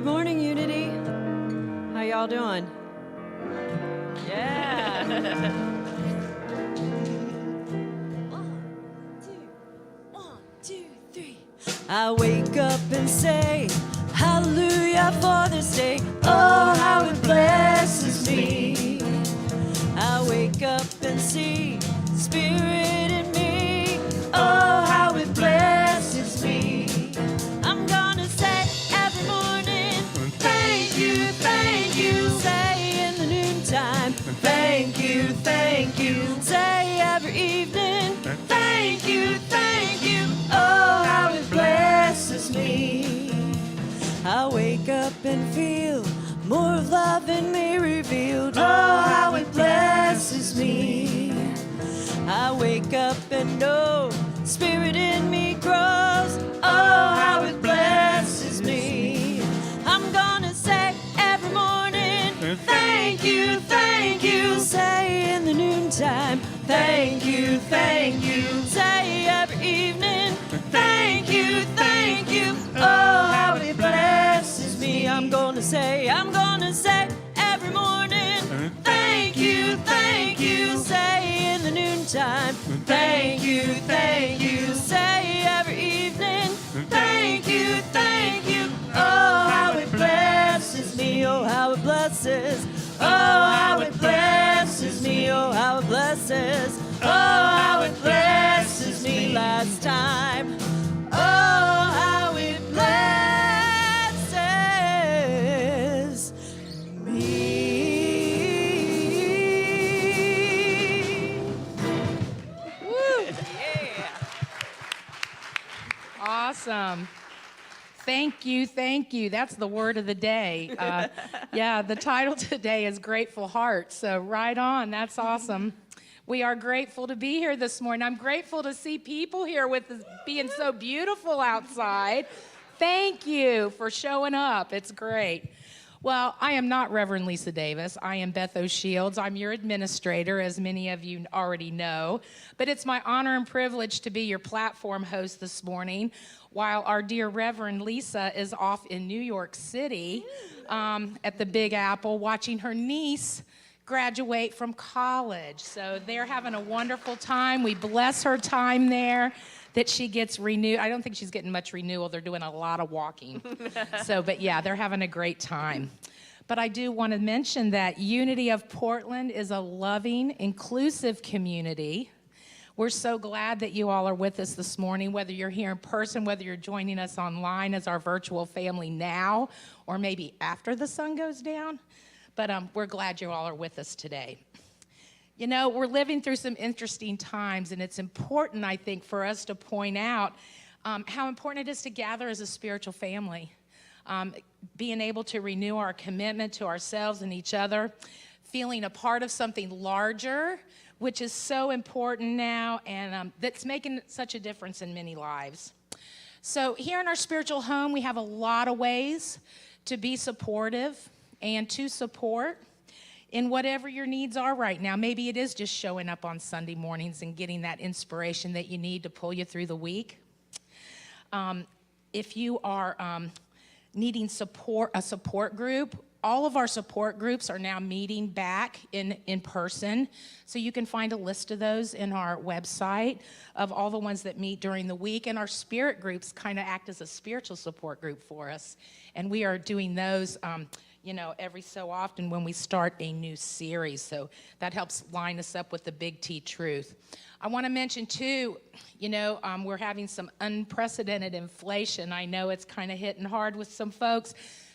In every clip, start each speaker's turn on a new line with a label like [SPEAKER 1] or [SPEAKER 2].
[SPEAKER 1] Good morning, Unity. How y'all doing? Yeah. One, two, three. I wake up and say, hallelujah for this day. Oh, how it blesses me. I wake up and see Spirit in me. Oh, how it blesses me. I'm gonna say every morning, thank you, thank you. Say in the noontime, thank you, thank you. Say every evening, thank you, thank you. Oh, how it blesses me. I wake up and feel more of love in me revealed. Oh, how it blesses me. I wake up and know Spirit in me grows. Oh, how it blesses me. I'm gonna say every morning, thank you, thank you. Say in the noontime, thank you, thank you. Say every evening, thank you, thank you. Oh, how it blesses me. I'm gonna say every morning, thank you, thank you. Say in the noontime, thank you, thank you. Say every evening, thank you, thank you. Oh, how it blesses me. Oh, how it blesses. Oh, how it blesses me. Oh, how it blesses. Oh, how it blesses me last time. Oh, how it blesses me. Woo! Yeah.
[SPEAKER 2] Awesome. Thank you, thank you. That's the word of the day. Yeah, the title today is Grateful Heart, so right on. That's awesome. We are grateful to be here this morning. I'm grateful to see people here with us being so beautiful outside. Thank you for showing up. It's great. Well, I am not Reverend Lisa Davis. I am Beth O'Shields. I'm your administrator, as many of you already know. But it's my honor and privilege to be your platform host this morning, while our dear Reverend Lisa is off in New York City at the Big Apple watching her niece graduate from college. So they're having a wonderful time. We bless her time there, that she gets renewed. I don't think she's getting much renewal. They're doing a lot of walking. But yeah, they're having a great time. But I do want to mention that Unity of Portland is a loving, inclusive community. We're so glad that you all are with us this morning, whether you're here in person, whether you're joining us online as our virtual family now, or maybe after the sun goes down. But we're glad you all are with us today. You know, we're living through some interesting times, and it's important, I think, for us to point out how important it is to gather as a spiritual family, being able to renew our commitment to ourselves and each other, feeling a part of something larger, which is so important now, and that's making such a difference in many lives. So here in our spiritual home, we have a lot of ways to be supportive and to support in whatever your needs are right now. Maybe it is just showing up on Sunday mornings and getting that inspiration that you need to pull you through the week. If you are needing support, a support group, all of our support groups are now meeting back in person. So you can find a list of those in our website of all the ones that meet during the week. And our spirit groups kind of act as a spiritual support group for us. And we are doing those every so often when we start a new series. So that helps line us up with the Big T truth. I want to mention too, we're having some unprecedented inflation. I know it's kind of hitting hard with some folks,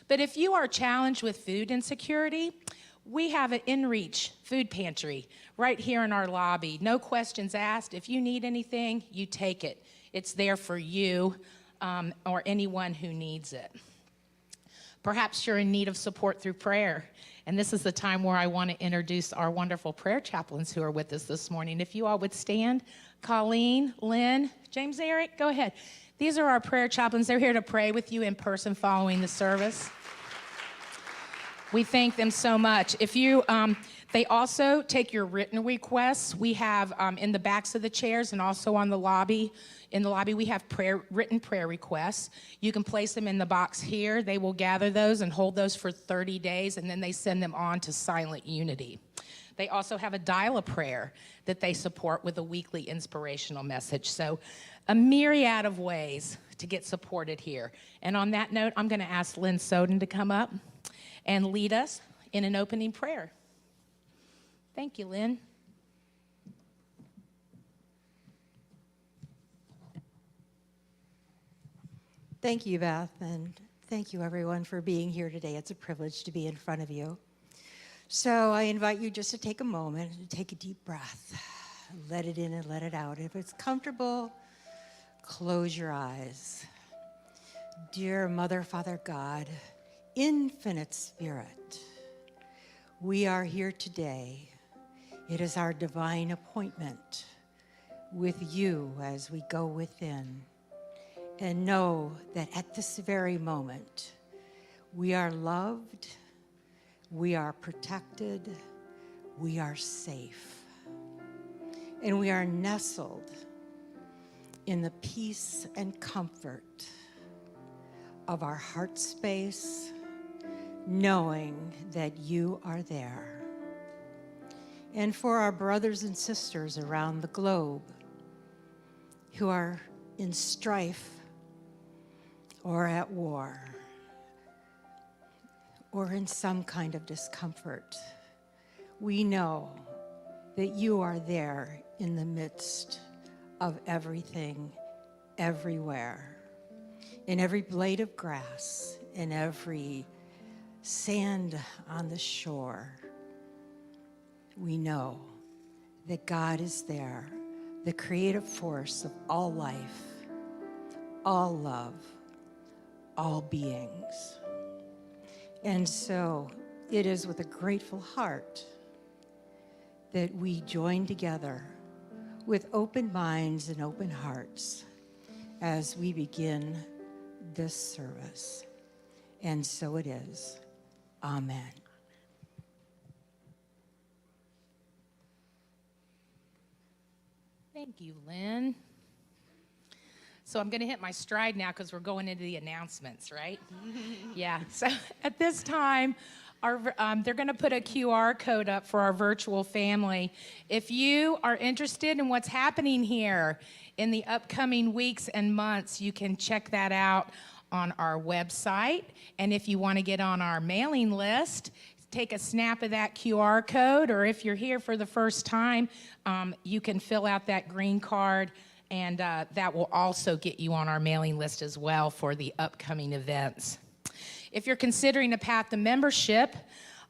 [SPEAKER 2] but if you are challenged with food insecurity, we have an InReach food pantry right here in our lobby. No questions asked. If you need anything, you take it. It's there for you or anyone who needs it. Perhaps you're in need of support through prayer. And this is the time where I want to introduce our wonderful prayer chaplains who are with us this morning. If you all would stand, Colleen, Lynn, James Eric, go ahead. These are our prayer chaplains. They're here to pray with you in person following the service. We thank them so much. If you, They also take your written requests. We have in the backs of the chairs and also on the lobby. In the lobby, we have written prayer requests. You can place them in the box here. They will gather those and hold those for 30 days, and then they send them on to Silent Unity. They also have a dial-a-prayer that they support with a weekly inspirational message. So a myriad of ways to get supported here. And on that note, I'm going to ask Lynn Soden to come up and lead us in an opening prayer. Thank you, Lynn.
[SPEAKER 3] Thank you, Beth, and thank you, everyone, for being here today. It's a privilege to be in front of you. So I invite you just to take a moment and take a deep breath. Let it in and let it out. If it's comfortable, close your eyes. Dear Mother, Father God, Infinite Spirit, we are here today. It is our divine appointment with you as we go within. And know that at this very moment, we are loved, we are protected, we are safe, and we are nestled in the peace and comfort of our heart space, knowing that you are there. And for our brothers and sisters around the globe who are in strife or at war, or in some kind of discomfort, we know that you are there in the midst of everything, everywhere, in every blade of grass, in every sand on the shore. We know that God is there, the creative force of all life, all love, all beings. And so it is with a grateful heart that we join together with open minds and open hearts as we begin this service. And so it is. Amen.
[SPEAKER 2] Thank you, Lynn. So I'm going to hit my stride now because we're going into the announcements, right? Yeah. So at this time, they're going to put a QR code up for our virtual family. If you are interested in what's happening here in the upcoming weeks and months, you can check that out on our website. And if you want to get on our mailing list, take a snap of that QR code, or if you're here for the first time, you can fill out that green card, and that will also get you on our mailing list as well for the upcoming events. If you're considering a path to membership,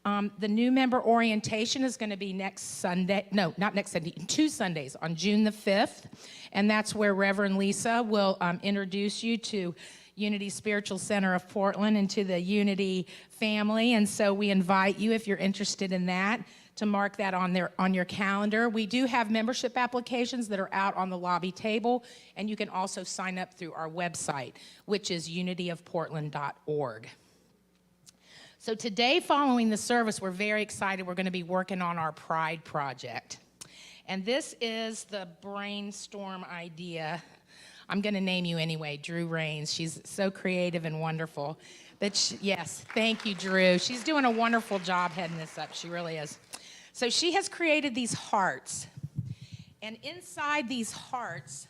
[SPEAKER 2] the new member orientation is going to be next Sunday, no, not next Sunday, 2 Sundays on June the 5th, and that's where Reverend Lisa will introduce you to Unity Spiritual Center of Portland and to the Unity family. And so we invite you, if you're interested in that, to mark that on your calendar. We do have membership applications that are out on the lobby table, and you can also sign up through our website, which is unityofportland.org. So today, following the service, we're very excited. We're going to be working on our Pride project. And this is the brainstorm idea. I'm going to name you anyway, Drew Rains. She's so creative and wonderful. But yes, thank you, Drew. She's doing a wonderful job heading this up. She really is. So she has created these hearts. And inside these hearts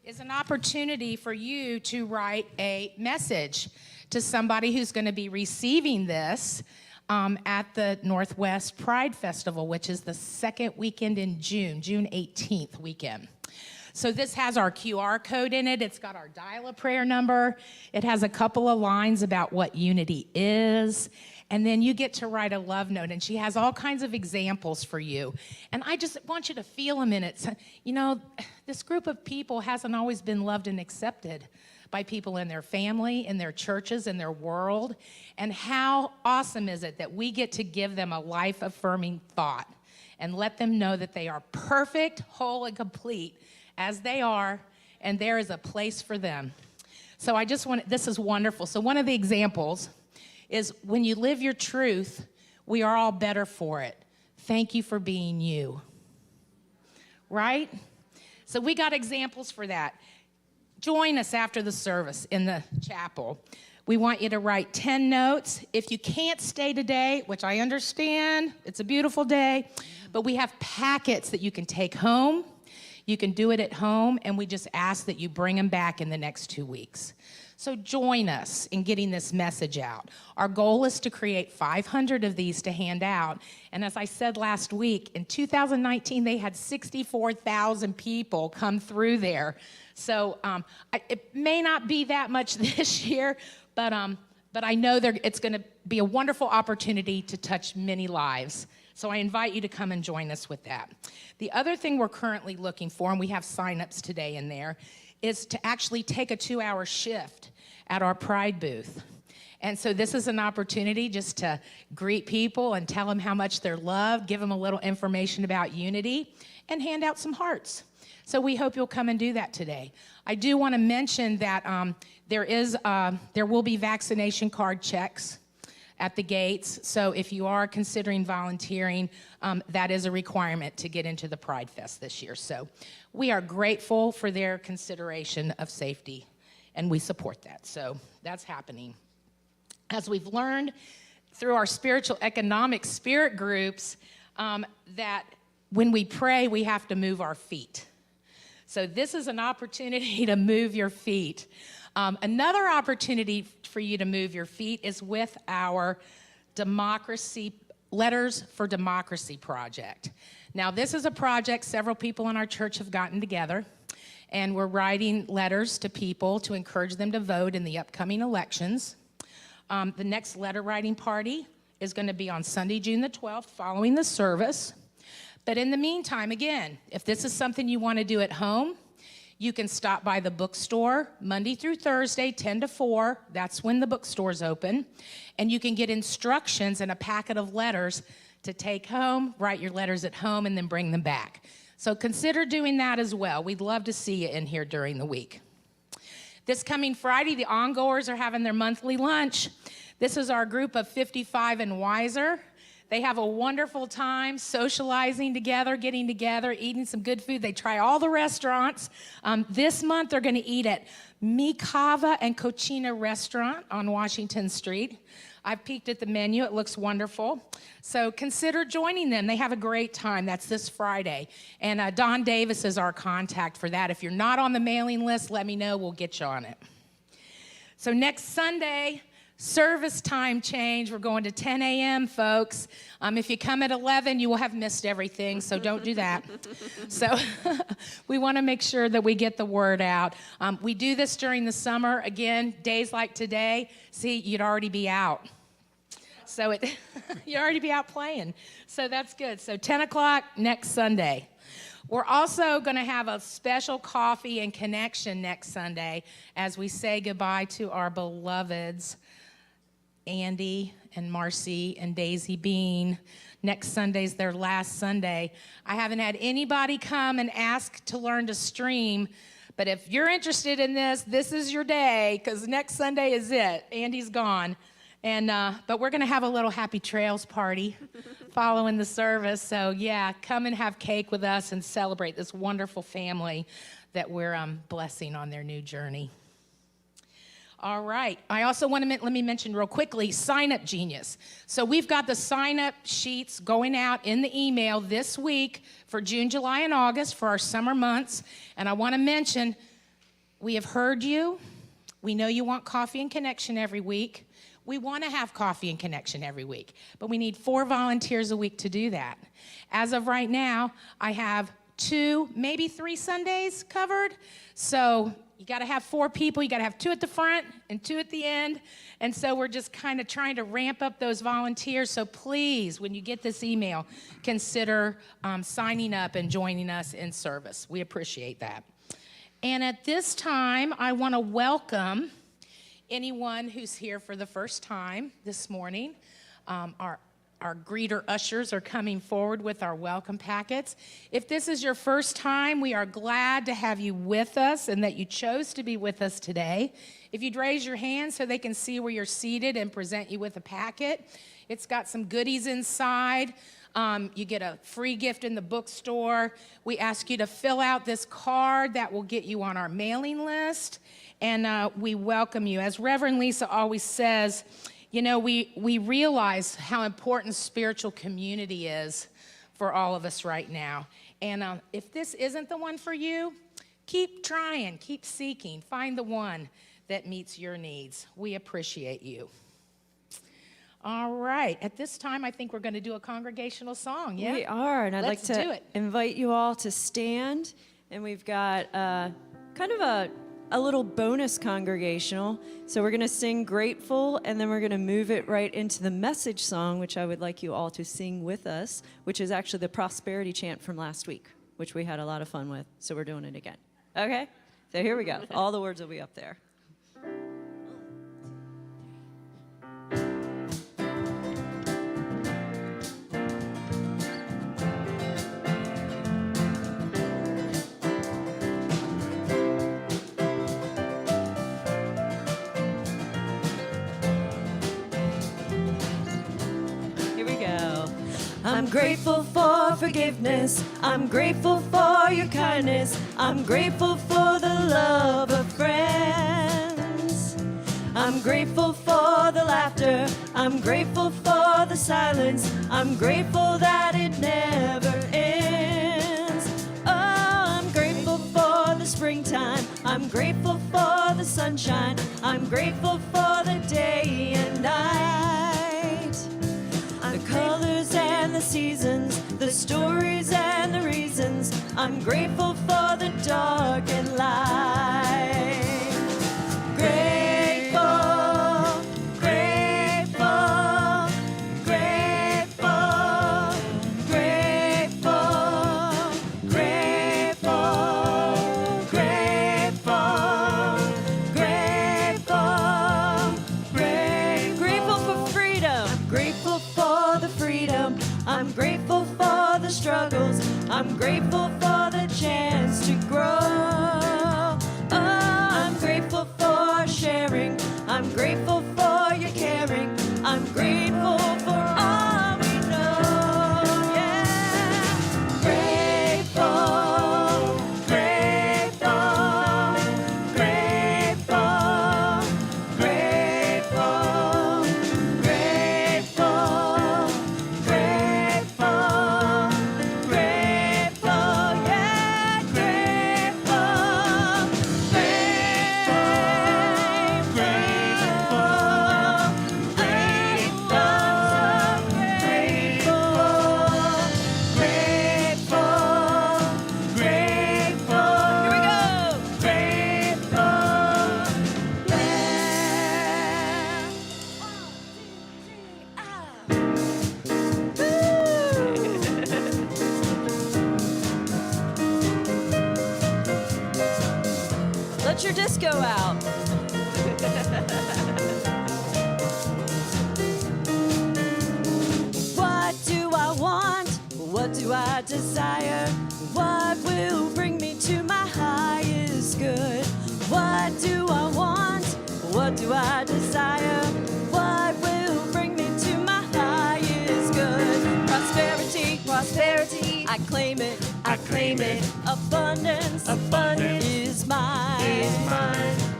[SPEAKER 2] is an opportunity for you to write a message to somebody who's going to be receiving this at the Northwest Pride Festival, which is the second weekend in June 18th weekend. So this has our QR code in it. It's got our dial-a-prayer number. It has a couple of lines about what unity is. And then you get to write a love note. And she has all kinds of examples for you. And I just want you to feel them in it. You know, this group of people hasn't always been loved and accepted by people in their family, in their churches, in their world. And how awesome is it that we get to give them a life-affirming thought and let them know that they are perfect, whole, and complete as they are, and there is a place for them. So I just want, this is wonderful. So one of the examples is when you live your truth, we are all better for it. Thank you for being you. Right? So we got examples for that. Join us after the service in the chapel. We want you to write 10 notes. If you can't stay today, which I understand, it's a beautiful day, but we have packets that you can take home. You can do it at home, and we just ask that you bring them back in the next 2 weeks. So join us in getting this message out. Our goal is to create 500 of these to hand out. And as I said last week, in 2019, they had 64,000 people come through there. So it may not be that much this year, but I know it's going to be a wonderful opportunity to touch many lives. So I invite you to come and join us with that. The other thing we're currently looking for, and we have signups today in there, is to actually take a 2-hour shift at our Pride booth. And so this is an opportunity just to greet people and tell them how much they're loved, give them a little information about unity, and hand out some hearts. So we hope you'll come and do that today. I do want to mention that there will be vaccination card checks at the gates. So if you are considering volunteering, that is a requirement to get into the Pride Fest this year. So we are grateful for their consideration of safety, and we support that. So that's happening. As we've learned through our spiritual economic spirit groups, that when we pray, we have to move our feet. So this is an opportunity to move your feet. Another opportunity for you to move your feet is with our Letters for Democracy project. Now, this is a project several people in our church have gotten together, and we're writing letters to people to encourage them to vote in the upcoming elections. The next letter writing party is going to be on Sunday, June the 12th, following the service. But in the meantime, again, if this is something you want to do at home, you can stop by the bookstore Monday through Thursday, 10 to 4. That's when the bookstore's open. And you can get instructions and a packet of letters to take home, write your letters at home, and then bring them back. So consider doing that as well. We'd love to see you in here during the week. This coming Friday, the ongoers are having their monthly lunch. This is our group of 55 and wiser. They have a wonderful time socializing together, getting together, eating some good food. They try all the restaurants. This month, they're going to eat at Mi Cava and Cochina Restaurant on Washington Street. I've peeked at the menu. It looks wonderful. So consider joining them. They have a great time. That's this Friday. And Don Davis is our contact for that. If you're not on the mailing list, let me know. We'll get you on it. So next Sunday, service time change. We're going to 10 a.m., folks. If you come at 11, you will have missed everything, so don't do that. So we want to make sure that we get the word out. We do this during the summer. Again, days like today, see, you'd already be out. So you'd already be out playing. So that's good. So 10 o'clock next Sunday. We're also going to have a special coffee and connection next Sunday as we say goodbye to our beloveds, Andy and Marcy and Daisy Bean. Next Sunday's their last Sunday. I haven't had anybody come and ask to learn to stream, but if you're interested in this is your day, because next Sunday is it. Andy's gone. But we're going to have a little happy trails party following the service. So yeah, come and have cake with us and celebrate this wonderful family that we're blessing on their new journey. All right. I also want to let me mention real quickly, Sign Up Genius. So we've got the sign-up sheets going out in the email this week for June, July, and August for our summer months. And I want to mention, we have heard you. We know you want coffee and connection every week. We want to have coffee and connection every week, but we need 4 volunteers a week to do that. As of right now, I have 2, maybe 3 Sundays covered. So you got to have 4 people. You got to have 2 at the front and 2 at the end. And so we're just kind of trying to ramp up those volunteers. So please, when you get this email, consider signing up and joining us in service. We appreciate that. And at this time, I want to welcome anyone who's here for the first time this morning. Our greeter ushers are coming forward with our welcome packets. If this is your first time, we are glad to have you with us and that you chose to be with us today. If you'd raise your hand so they can see where you're seated and present you with a packet. It's got some goodies inside. You get a free gift in the bookstore. We ask you to fill out this card that will get you on our mailing list, and we welcome you. As Reverend Lisa always says, you know, we realize how important spiritual community is for all of us right now. And if this isn't the one for you, keep trying, keep seeking, find the one that meets your needs. We appreciate you. All right, at this time, I think we're going to do a congregational song, yeah?
[SPEAKER 1] We are, and I'd
[SPEAKER 2] Let's
[SPEAKER 1] like
[SPEAKER 2] do
[SPEAKER 1] to
[SPEAKER 2] it.
[SPEAKER 1] invite you all to stand, and we've got kind of a little bonus congregational. So we're going to sing Grateful, and then we're going to move it right into the message song, which I would like you all to sing with us, which is actually the prosperity chant from last week, which we had a lot of fun with, so we're doing it again. Okay? So here we go. All the words will be up there. I'm grateful for forgiveness. I'm grateful for your kindness. I'm grateful for the love of friends. I'm grateful for the laughter. I'm grateful for the silence. I'm grateful that it never ends. Oh, I'm grateful for the springtime. I'm grateful for the sunshine. I'm grateful for the day and night. The colors and the seasons, the stories and the reasons. I'm grateful for the dark and light. Grateful, grateful, grateful, grateful, grateful, grateful, grateful for freedom. Grateful for the freedom. I'm grateful for the struggles. I'm grateful for the chance to grow. Oh, I'm grateful for sharing. I'm grateful for your caring. I'm grateful for all we know. Yeah. Grateful, grateful, grateful, grateful, grateful, grateful, grateful, yeah, grateful, Let your disco out. What do I want? What do I desire? What will bring me to my highest good? What do I want? What do I desire? What will bring me to my highest good? Prosperity, prosperity, I claim it, I claim it. Abundance, abundance is mine.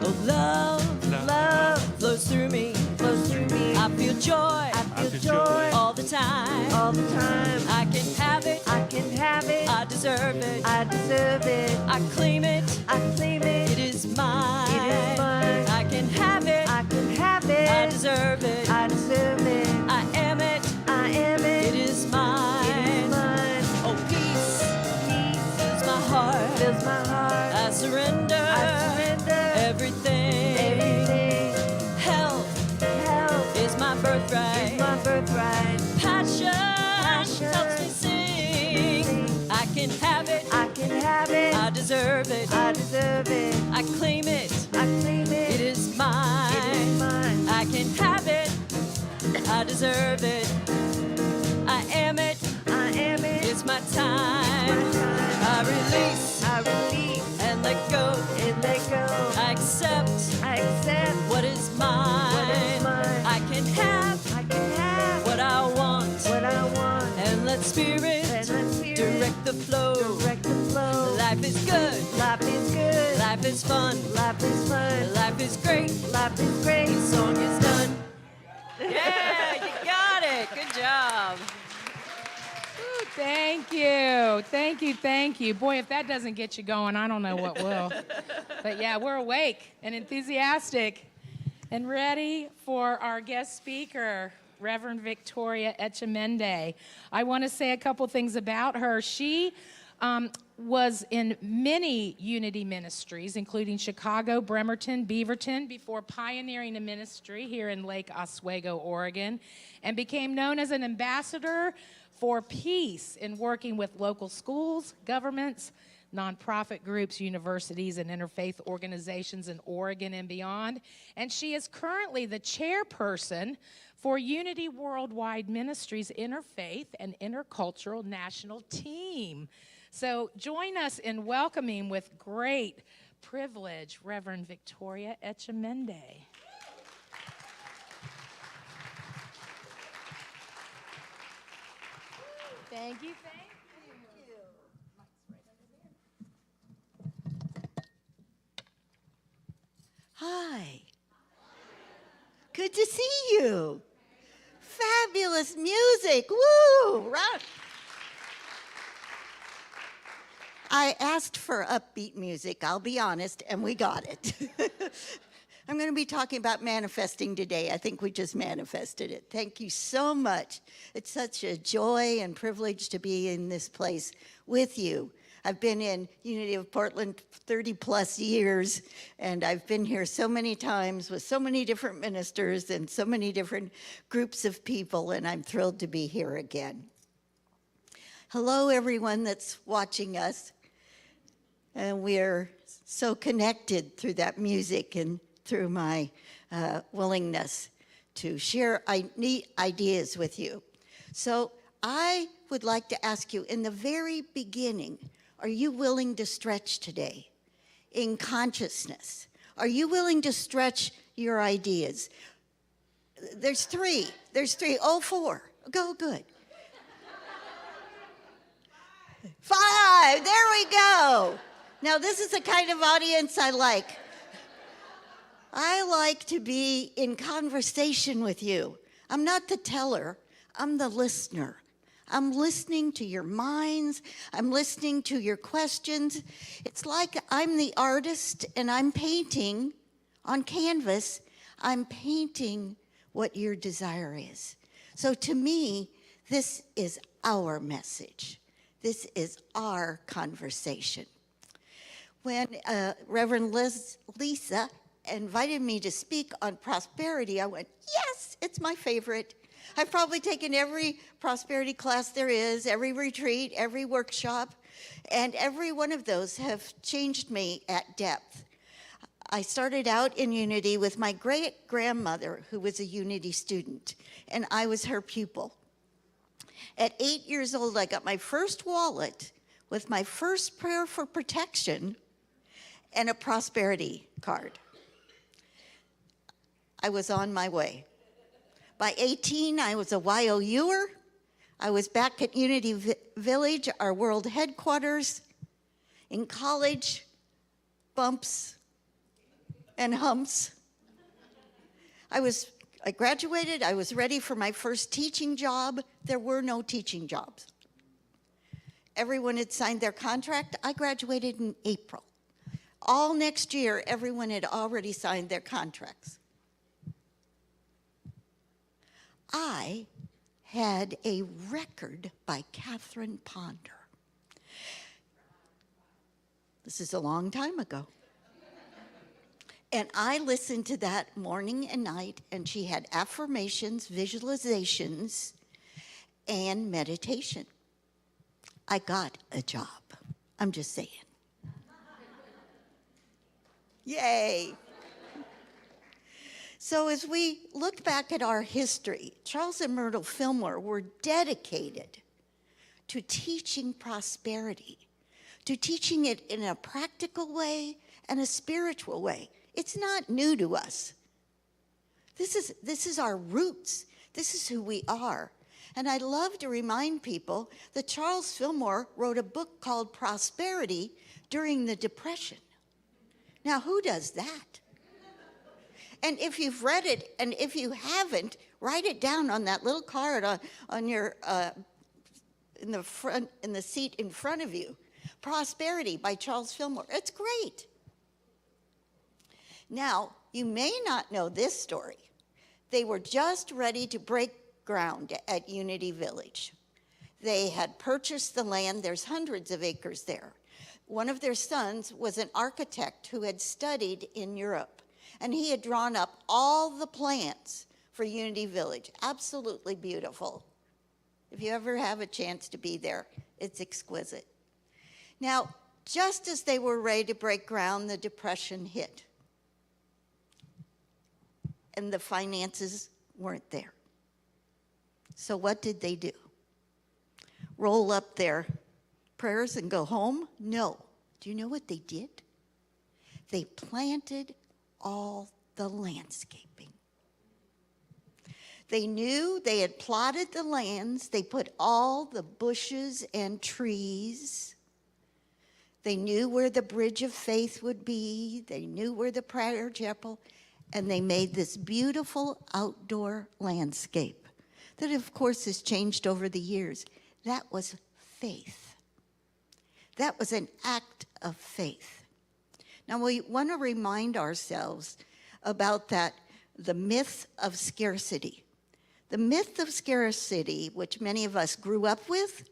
[SPEAKER 1] Oh, love, love flows through me, flows through me. I feel joy, I feel joy all the time, all the time. I can have it, I can have it. I deserve it, I deserve it. I claim it, I claim it. It is mine, it is mine. I can have it, I can have it. I deserve it, I deserve it. I am it, I am it. It is mine, it is mine. Oh, peace, peace fills my heart, fills my heart. I surrender, everything, everything. Health, health is my birthright, is my birthright. Passion, passion helps me sing. I can have it, I can have it. I deserve it, I deserve it. I claim it, I claim it. It is mine, it is mine. I can have it, I deserve it. I am it, I am it. It's my time. I release, and let go, and let go. I accept what is mine. I can have what I want, and let's Spirit, direct the flow.
[SPEAKER 4] Direct the flow.
[SPEAKER 1] Life is good.
[SPEAKER 4] Life is good.
[SPEAKER 1] Life is fun.
[SPEAKER 4] Life is fun.
[SPEAKER 1] Life is great.
[SPEAKER 4] Life is great.
[SPEAKER 1] The song is done. Yeah, you got it. Good job.
[SPEAKER 2] Ooh, thank you. Thank you. Thank you. Boy, if that doesn't get you going, I don't know what will. But yeah, we're awake and enthusiastic and ready for our guest speaker, Reverend Victoria Echimende. I want to say a couple things about her. She was in many unity ministries, including Chicago, Bremerton, Beaverton, before pioneering a ministry here in Lake Oswego, Oregon, and became known as an ambassador for peace in working with local schools, governments, nonprofit groups, universities, and interfaith organizations in Oregon and beyond. And she is currently the chairperson for Unity Worldwide Ministries Interfaith and Intercultural National Team. So join us in welcoming with great privilege Reverend Victoria Echimende. Thank you, thank you.
[SPEAKER 4] Hi. Good to see you. Fabulous music. Woo! Rock. I asked for upbeat music, I'll be honest, and we got it. I'm going to be talking about manifesting today. I think we just manifested it. Thank you so much. It's such a joy and privilege to be in this place with you. I've been in Unity of Portland 30 plus years, and I've been here so many times with so many different ministers and so many different groups of people, and I'm thrilled to be here again. Hello, everyone that's watching us. And we're so connected through that music and through my willingness to share ideas with you. So I would like to ask you, in the very beginning, are you willing to stretch today in consciousness? Are you willing to stretch your ideas? There's three. Oh, four. Go, good. 5. There we go. Now, this is the kind of audience I like. I like to be in conversation with you. I'm not the teller, I'm the listener. I'm listening to your minds, I'm listening to your questions. It's like I'm the artist and I'm painting on canvas, I'm painting what your desire is. So to me, this is our message. This is our conversation. When Reverend Lisa invited me to speak on prosperity, I went, yes, it's my favorite. I've probably taken every prosperity class there is, every retreat, every workshop, and every one of those have changed me at depth. I started out in Unity with my great-grandmother, who was a Unity student, and I was her pupil. At 8 years old, I got my first wallet with my first prayer for protection and a prosperity card. I was on my way. By 18, I was a YOUer. I was back at Unity Village, our world headquarters. In college, bumps and humps. I graduated, I was ready for my first teaching job. There were no teaching jobs. Everyone had signed their contract. I graduated in April. All next year, everyone had already signed their contracts. I had a record by Catherine Ponder. This is a long time ago. And I listened to that morning and night, and she had affirmations, visualizations, and meditation. I got a job. I'm just saying. Yay. So as we look back at our history, Charles and Myrtle Fillmore were dedicated to teaching prosperity, to teaching it in a practical way and a spiritual way. It's not new to us. This is our roots. This is who we are. And I love to remind people that Charles Fillmore wrote a book called Prosperity during the Depression. Now, who does that? And if you've read it, and if you haven't, write it down on that little card on your in the seat in front of you. Prosperity by Charles Fillmore. It's great. Now, you may not know this story. They were just ready to break ground at Unity Village. They had purchased the land. There's hundreds of acres there. One of their sons was an architect who had studied in Europe, and he had drawn up all the plans for Unity Village. Absolutely beautiful. If you ever have a chance to be there, it's exquisite. Now, just as they were ready to break ground, the Depression hit. And the finances weren't there. So what did they do? Roll up their prayers and go home? No. Do you know what they did? They planted all the landscaping. They knew they had plotted the lands. They put all the bushes and trees. They knew where the bridge of faith would be. They knew where the prayer chapel, and they made this beautiful outdoor landscape that, of course, has changed over the years. That was faith. That was an act of faith. Now, we want to remind ourselves about the myth of scarcity. The myth of scarcity, which many of us grew up with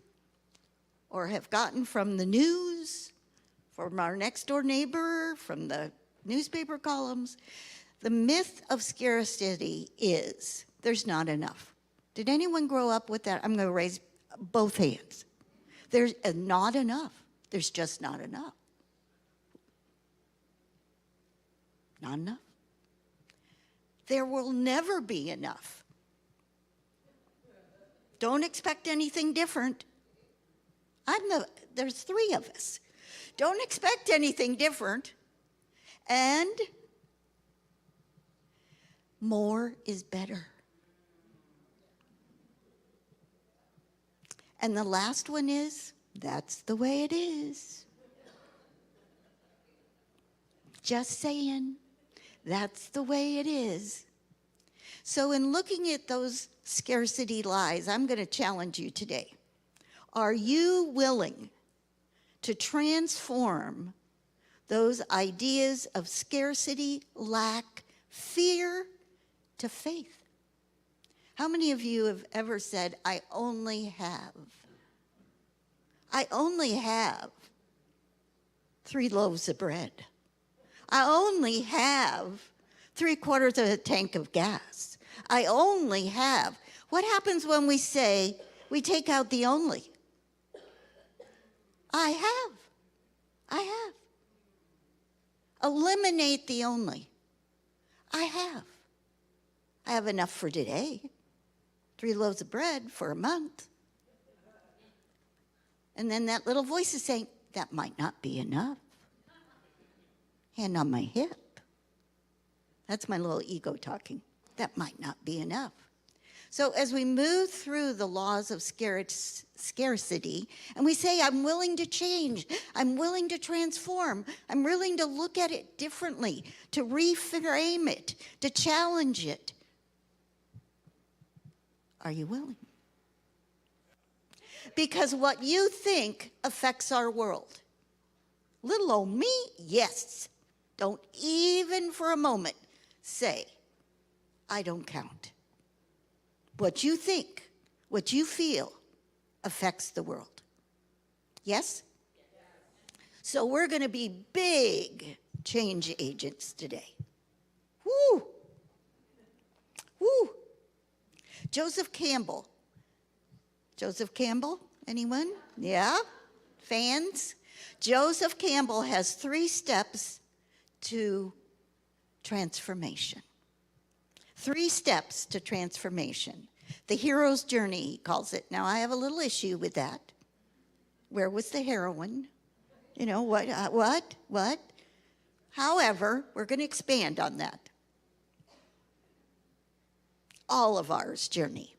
[SPEAKER 4] or have gotten from the news, from our next door neighbor, from the newspaper columns. The myth of scarcity is there's not enough. Did anyone grow up with that? I'm going to raise both hands. There's not enough. There's just not enough. Not enough. There will never be enough. Don't expect anything different. There's three of us. Don't expect anything different. And more is better. And the last one is, that's the way it is. Just saying, that's the way it is. So in looking at those scarcity lies, I'm going to challenge you today. Are you willing to transform those ideas of scarcity, lack, fear to faith? How many of you have ever said, I only have 3 loaves of bread. I only have 3/4 of a tank of gas. I only have. What happens when we say, we take out the only? I have. Eliminate the only. I have enough for today. 3 loaves of bread for a month. And then that little voice is saying, that might not be enough. Hand on my hip. That's my little ego talking. That might not be enough. So as we move through the laws of scarcity, and we say, I'm willing to change, I'm willing to transform, I'm willing to look at it differently, to reframe it, to challenge it. Are you willing? Because what you think affects our world. Little old me, yes. Don't even for a moment say, I don't count. What you think, what you feel, affects the world. Yes? So we're going to be big change agents today. Woo! Woo! Joseph Campbell. Joseph Campbell, anyone? Yeah? Fans? Joseph Campbell has 3 steps to transformation. 3 steps to transformation. The hero's journey, he calls it. Now, I have a little issue with that. Where was the heroine? You know, what? However, we're going to expand on that. All of ours journey.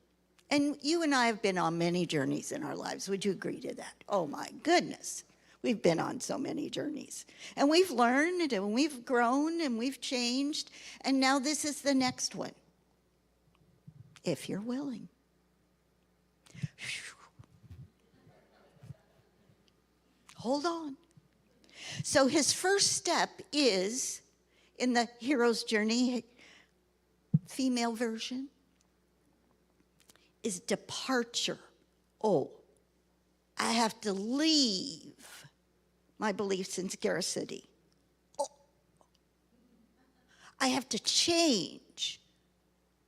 [SPEAKER 4] And you and I have been on many journeys in our lives. Would you agree to that? Oh my goodness. We've been on so many journeys. And we've learned and we've grown and we've changed. And now this is the next one. If you're willing. Hold on. So his first step is in the hero's journey, female version, is departure. Oh, I have to leave my beliefs in scarcity. Oh, I have to change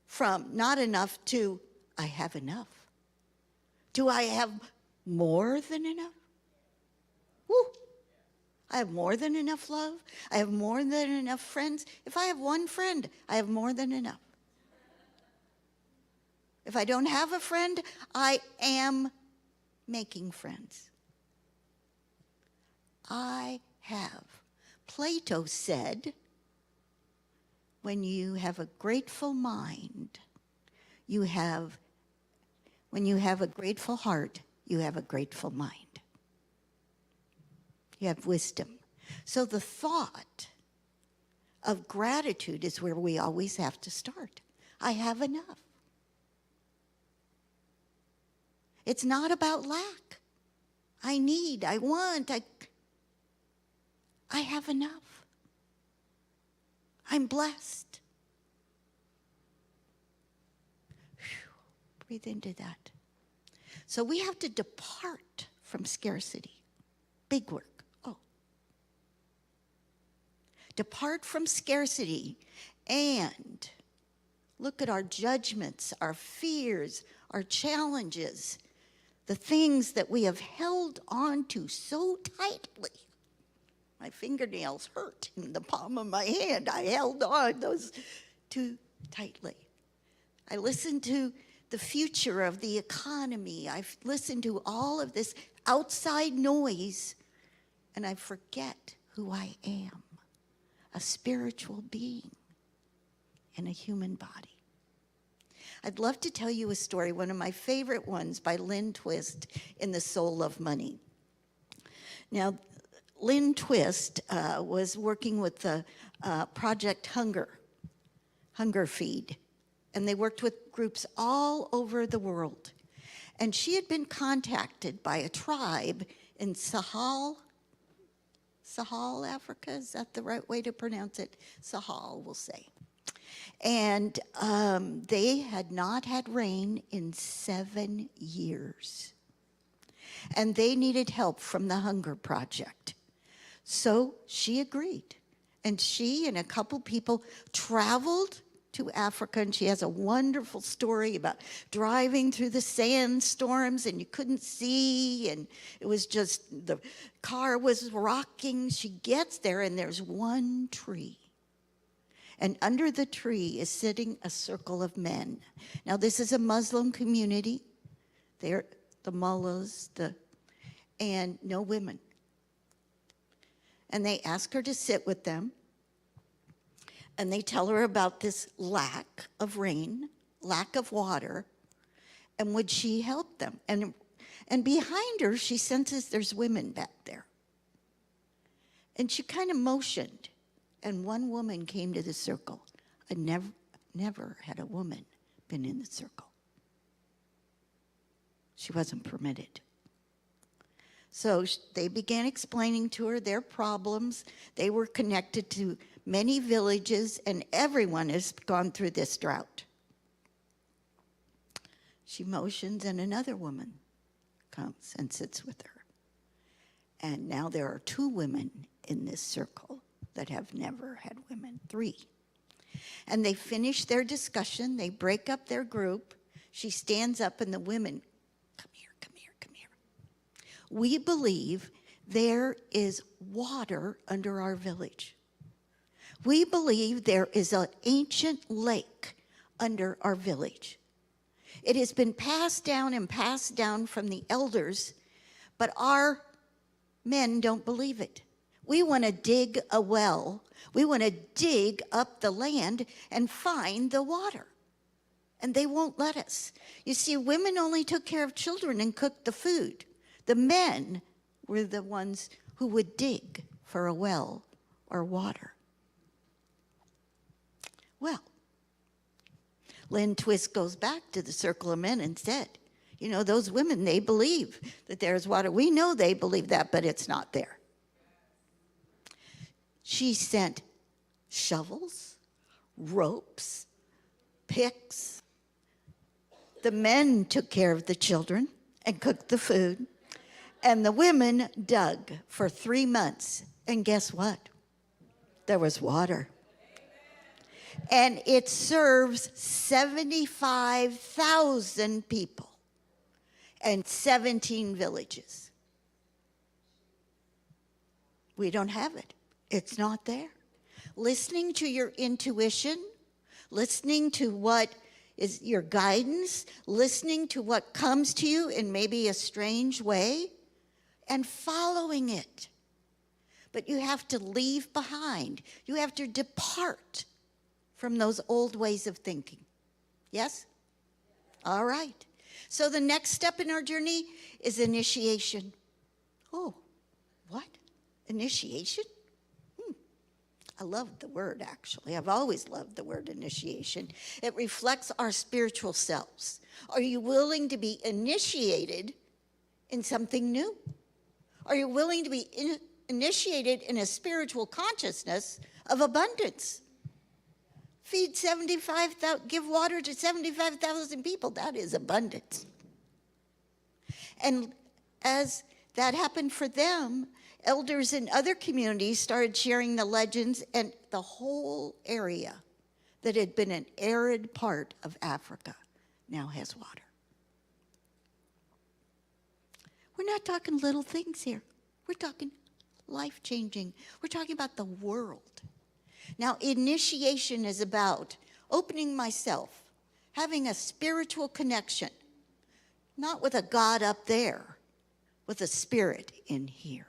[SPEAKER 4] from not enough to I have enough. Do I have more than enough? Woo. I have more than enough love. I have more than enough friends. If I have one friend, I have more than enough. If I don't have a friend, I am making friends. I have. Plato said, when you have a grateful mind, when you have a grateful heart, you have a grateful mind. You have wisdom. So the thought of gratitude is where we always have to start. I have enough. It's not about lack. I need, I want, I have enough. I'm blessed. Whew. Breathe into that. So we have to depart from scarcity. Big work. Oh. Depart from scarcity and look at our judgments, our fears, our challenges, the things that we have held on to so tightly. My fingernails hurt in the palm of my hand. I held on those too tightly. I listened to the future of the economy. I've listened to all of this outside noise, and I forget who I am, a spiritual being in a human body. I'd love to tell you a story, one of my favorite ones by Lynn Twist in The Soul of Money. Now, Lynn Twist was working with the Project Hunger Feed, and they worked with groups all over the world. And she had been contacted by a tribe in Sahel, Africa, is that the right way to pronounce it? Sahel, we'll say. And they had not had rain in 7 years. And they needed help from the Hunger Project. So she agreed. And she and a couple people traveled to Africa, and she has a wonderful story about driving through the sandstorms and you couldn't see, and it was just, the car was rocking. She gets there and there's one tree. And under the tree is sitting a circle of men. Now, this is a Muslim community. They're the mullahs, and no women. And they ask her to sit with them. And they tell her about this lack of rain, lack of water, and would she help them? And behind her, she senses there's women back there. And she kind of motioned. And one woman came to the circle. I never had a woman been in the circle. She wasn't permitted. So they began explaining to her their problems. They were connected to many villages, and everyone has gone through this drought. She motions, and another woman comes and sits with her. And now there are 2 women in this circle that have never had women, 3. And they finish their discussion. They break up their group. She stands up, and the women, come here, come here, come here. We believe there is water under our village. We believe there is an ancient lake under our village. It has been passed down from the elders, but our men don't believe it. We want to dig a well. We want to dig up the land and find the water. and they won't let us. You see, women only took care of children and cooked the food. The men were the ones who would dig for a well or water. Well, Lynn Twist goes back to the circle of men and said, you know, those women, they believe that there's water. We know they believe that, but it's not there. She sent shovels, ropes, picks. The men took care of the children and cooked the food. And the women dug for 3 months. And guess what? There was water. And it serves 75,000 people and 17 villages. We don't have it. It's not there. Listening to your intuition, listening to what is your guidance, listening to what comes to you in maybe a strange way, and following it. But you have to leave behind. You have to depart from those old ways of thinking. Yes? All right. So the next step in our journey is initiation. Oh, what? Initiation? I love the word, actually. I've always loved the word initiation. It reflects our spiritual selves. Are you willing to be initiated in something new? Are you willing to be initiated in a spiritual consciousness of abundance? Feed 75,000, give water to 75,000 people. That is abundance. And as that happened for them, elders in other communities started sharing the legends, and the whole area that had been an arid part of Africa now has water. We're not talking little things here. We're talking life-changing. We're talking about the world. Now, initiation is about opening myself, having a spiritual connection, not with a God up there, with a spirit in here.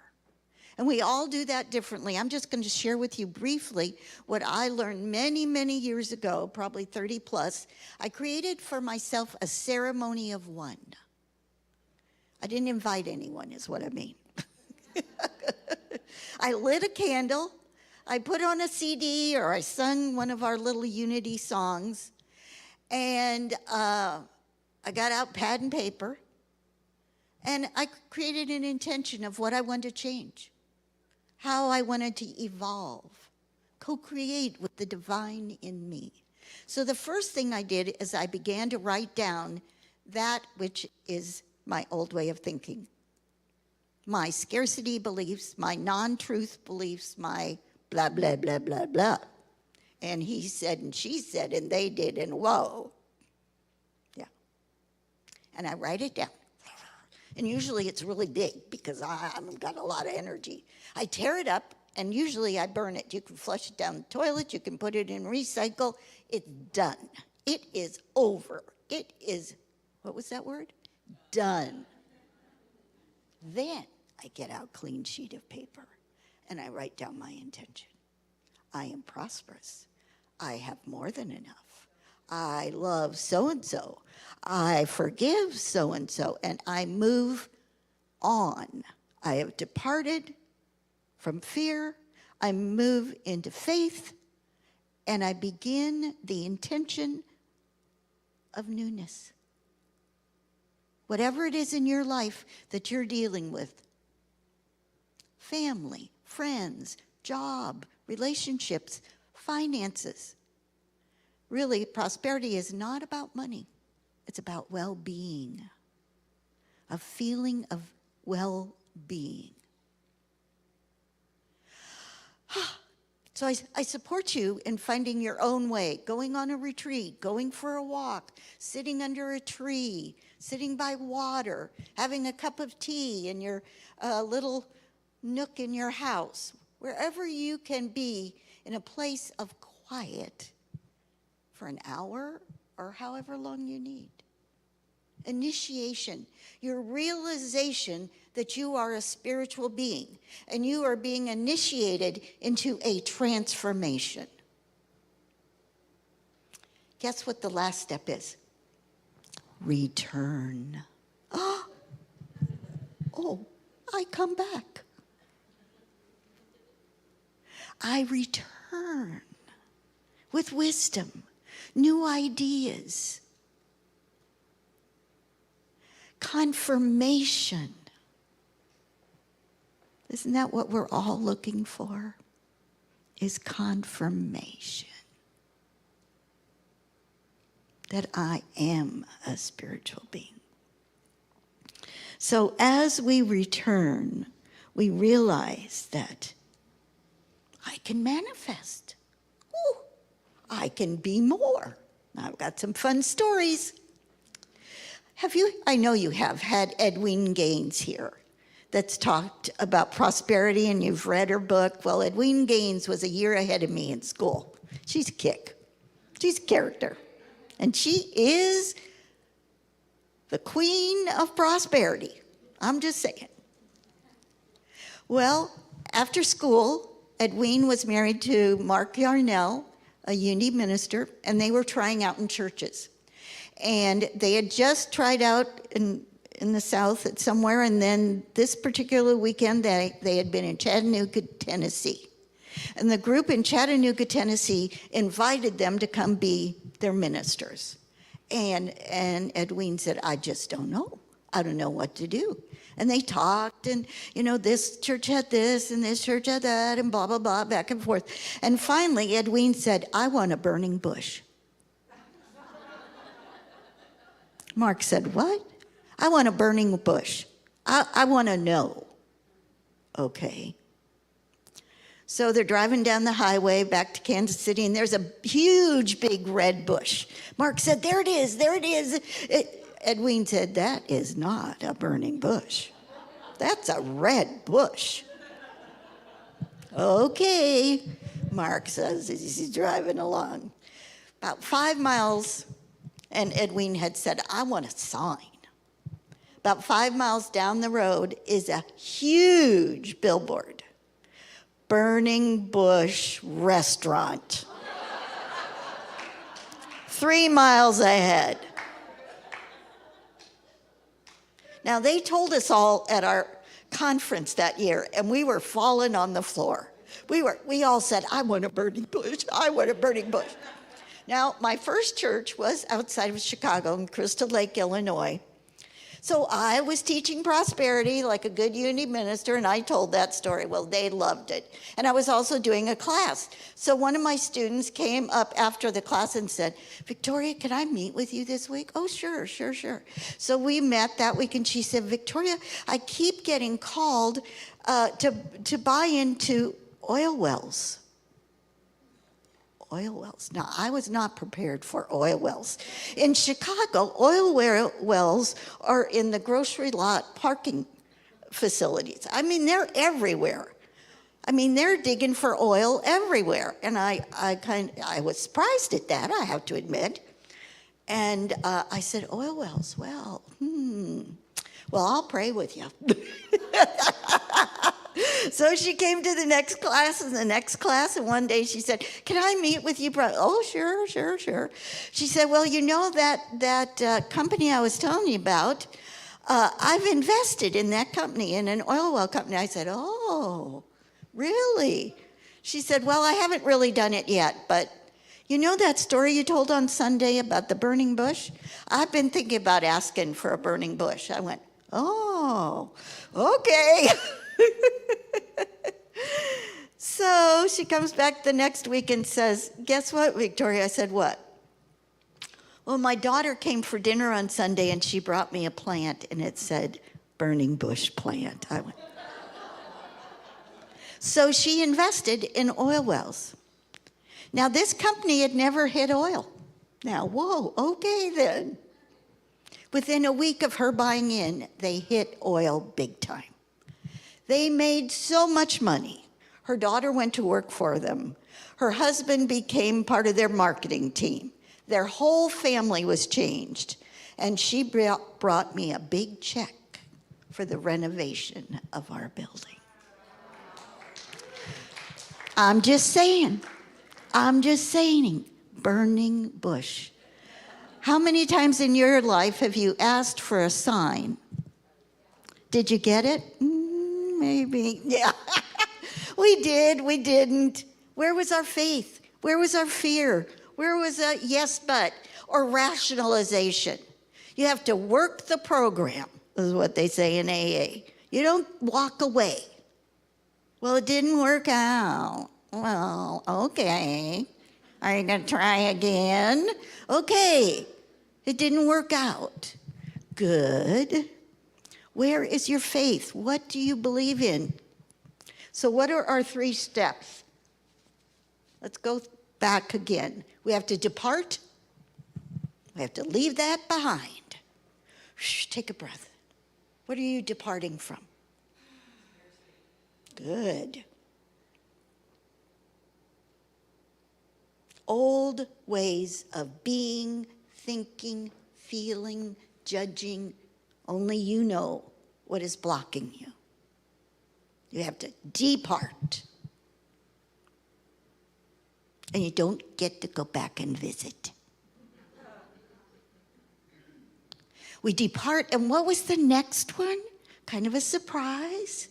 [SPEAKER 4] And we all do that differently. I'm just going to share with you briefly what I learned many, many years ago, probably 30 plus. I created for myself a ceremony of one. I didn't invite anyone, is what I mean. I lit a candle. I put on a CD, or I sung one of our little unity songs. And I got out pad and paper. And I created an intention of what I wanted to change, how I wanted to evolve, co-create with the divine in me. So the first thing I did is I began to write down that which is my old way of thinking. My scarcity beliefs, my non-truth beliefs, my blah, blah, blah, blah, blah. And he said, and she said, and they did, and whoa. Yeah. And I write it down. And usually it's really big because I've got a lot of energy. I tear it up, and usually I burn it. You can flush it down the toilet. You can put it in recycle. It's done. It is over. It is, what was that word? Done. Then I get out a clean sheet of paper, and I write down my intention. I am prosperous. I have more than enough. I love so-and-so. I forgive so-and-so, and I move on. I have departed from fear. I move into faith, and I begin the intention of newness. Whatever it is in your life that you're dealing with, family, friends, job, relationships, finances. Really, prosperity is not about money. It's about well-being, a feeling of well-being. So I support you in finding your own way, going on a retreat, going for a walk, sitting under a tree, sitting by water, having a cup of tea in your little nook in your house, wherever you can be in a place of quiet for an hour or however long you need. Initiation, your realization that you are a spiritual being and you are being initiated into a transformation. Guess what the last step is? Return. Oh, I come back. I return with wisdom, new ideas, confirmation. Isn't that what we're all looking for? Is confirmation that I am a spiritual being. So as we return, we realize that I can manifest. Ooh, I can be more. I've got some fun stories. Have you, I know you have, had Edwene Gaines here that's talked about prosperity, and you've read her book. Well, Edwene Gaines was a year ahead of me in school. She's a kick. She's a character. And she is the queen of prosperity. I'm just saying. Well, after school, Edwene was married to Mark Yarnell, a uni minister, and they were trying out in churches. And they had just tried out in the South at somewhere, and then this particular weekend, they had been in Chattanooga, Tennessee. And the group in Chattanooga, Tennessee invited them to come be their ministers. And Edwene said, I just don't know. I don't know what to do. And they talked, and, you know, this church had this, and this church had that, and blah, blah, blah, back and forth. And finally, Edwene said, I want a burning bush. Mark said, what? I want a burning bush. I want to know. Okay. So they're driving down the highway back to Kansas City, and there's a huge, big red bush. Mark said, there it is, there it is. Edwene said, that is not a burning bush. That's a red bush. Okay, Mark says as he's driving along. About 5 miles, and Edwene had said, I want a sign. About 5 miles down the road is a huge billboard. Burning Bush Restaurant. 3 miles ahead. Now, they told us all at our conference that year, and we were falling on the floor. We all said, I want a burning bush. I want a burning bush. Now, my first church was outside of Chicago in Crystal Lake, Illinois. So I was teaching prosperity like a good uni minister, and I told that story. Well, they loved it. And I was also doing a class. So one of my students came up after the class and said, Victoria, can I meet with you this week? Oh, sure. So we met that week, and she said, Victoria, I keep getting called to buy into oil wells. Oil wells. Now, I was not prepared for oil wells. In Chicago, oil wells are in the grocery lot parking facilities. I mean, they're everywhere. I mean, they're digging for oil everywhere. And I was surprised at that, I have to admit. And I said, oil wells, well, I'll pray with you. So she came to the next class, and one day she said, can I meet with you? Oh, sure. She said, well, you know that company I was telling you about, I've invested in that company, in an oil well company. I said, oh, really? She said, well, I haven't really done it yet, but you know that story you told on Sunday about the burning bush? I've been thinking about asking for a burning bush. I went, oh, okay. So she comes back the next week and says, guess what, Victoria? I said, what? Well, my daughter came for dinner on Sunday, and she brought me a plant, and it said, burning bush plant. I went. So she invested in oil wells. Now, this company had never hit oil. Now, whoa, okay then. Within a week of her buying in, they hit oil big time. They made so much money. Her daughter went to work for them. Her husband became part of their marketing team. Their whole family was changed. And she brought me a big check for the renovation of our building. I'm just saying, burning bush. How many times in your life have you asked for a sign? Did you get it? Maybe. Yeah. We did. We didn't. Where was our faith? Where was our fear? Where was a yes, but, or rationalization? You have to work the program, is what they say in AA. You don't walk away. Well, it didn't work out. Well, okay. Are you going to try again? Okay. It didn't work out. Good. Where is your faith? What do you believe in? So what are our 3 steps? Let's go back again. We have to depart. We have to leave that behind. Shh, take a breath. What are you departing from? Good. Old ways of being, thinking, feeling, judging. Only you know what is blocking you. You have to depart. And you don't get to go back and visit. We depart, and what was the next one? Kind of a surprise.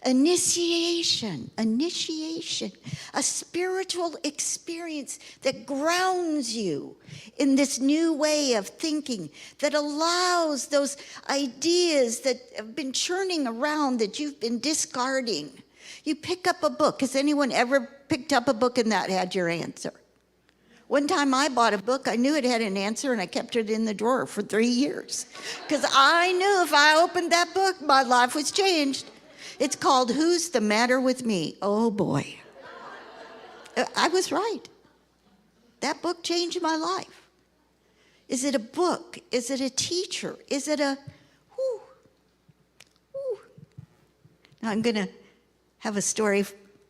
[SPEAKER 4] Initiation, a spiritual experience that grounds you in this new way of thinking, that allows those ideas that have been churning around that you've been discarding. You pick up a book. Has anyone ever picked up a book and that had your answer? One time I bought a book, I knew it had an answer, and I kept it in the drawer for 3 years. Because I knew if I opened that book, my life was changed. It's called Who's the Matter with Me? Oh boy. I was right. That book changed my life. Is it a book? Is it a teacher? Is it a, whoo, whoo. Now I'm going to have a story.